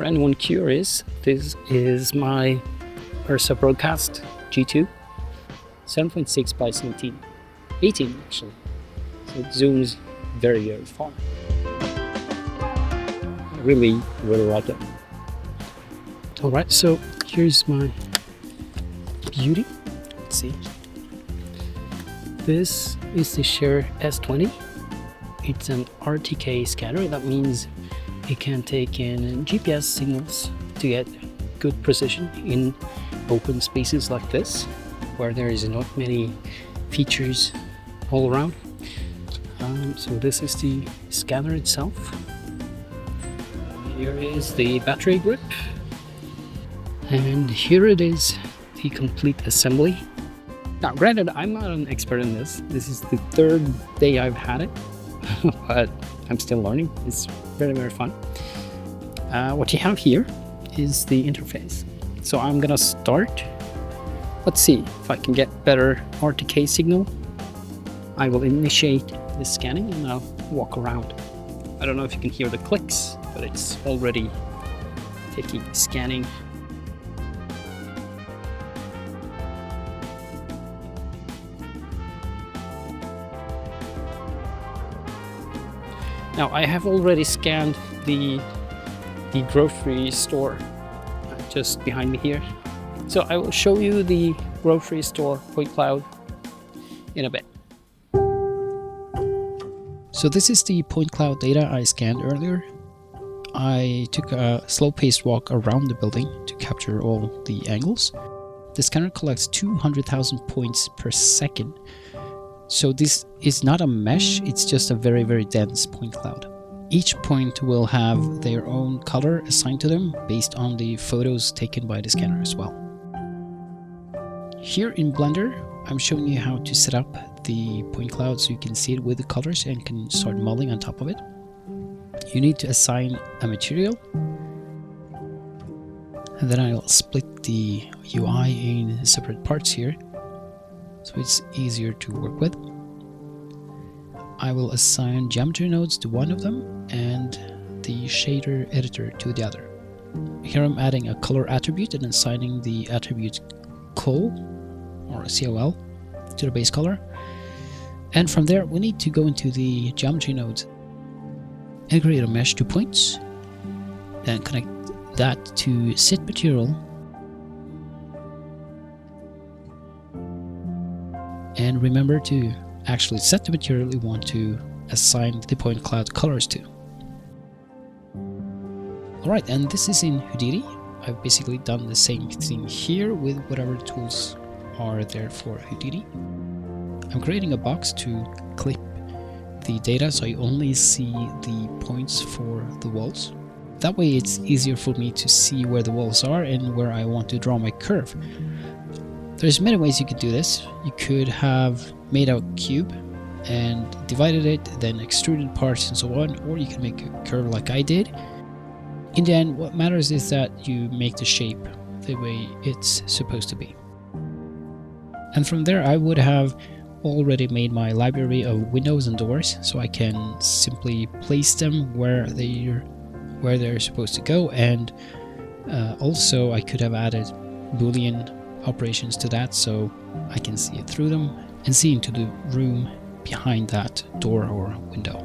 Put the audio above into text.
anyone curious, this is my Ursa Broadcast G2, 7.6 by 17, 18 actually, so it zooms very far. I really like it. Alright, so here's my beauty. Let's see. This is the Shure S20. It's an RTK scanner. That means it can take in GPS signals to get good precision in open spaces like this, where there is not many features all around. So this is the scanner itself. Here is the battery grip. And here it is, the complete assembly. Now granted, I'm not an expert in this. This is the third day I've had it, but I'm still learning. It's very fun. What you have here is the interface. So I'm gonna start. Let's see if I can get better RTK signal. I will initiate the scanning and I'll walk around. I don't know if you can hear the clicks, but it's already scanning. Now I have already scanned the grocery store just behind me here. So I will show you the grocery store point cloud in a bit. So this is the point cloud data I scanned earlier. I took a slow-paced walk around the building to capture all the angles. The scanner collects 200,000 points per second. So this is not a mesh, it's just a very dense point cloud. Each point will have their own color assigned to them based on the photos taken by the scanner as well. Here in Blender, I'm showing you how to set up the point cloud so you can see it with the colors and can start modeling on top of it. You need to assign a material, and then I'll split the UI in separate parts here so it's easier to work with. I will assign geometry nodes to one of them and the shader editor to the other. Here I'm adding a color attribute and assigning the attribute col or COL to the base color. And from there we need to go into the geometry nodes and create a mesh to points, then connect that to set material, and remember to actually set the material you want to assign the point cloud colors to. Alright, and this is in Houdini. I've basically done the same thing here with whatever tools are there for Houdini. I'm creating a box to clip the data so I only see the points for the walls. That way it's easier for me to see where the walls are and where I want to draw my curve. There's many ways you could do this. You could have made a cube and divided it, then extruded parts and so on, or you can make a curve like I did. In the end, what matters is that you make the shape the way it's supposed to be. And from there I would have already made my library of windows and doors, so I can simply place them where they're supposed to go, and also I could have added Boolean operations to that so I can see it through them and see into the room behind that door or window.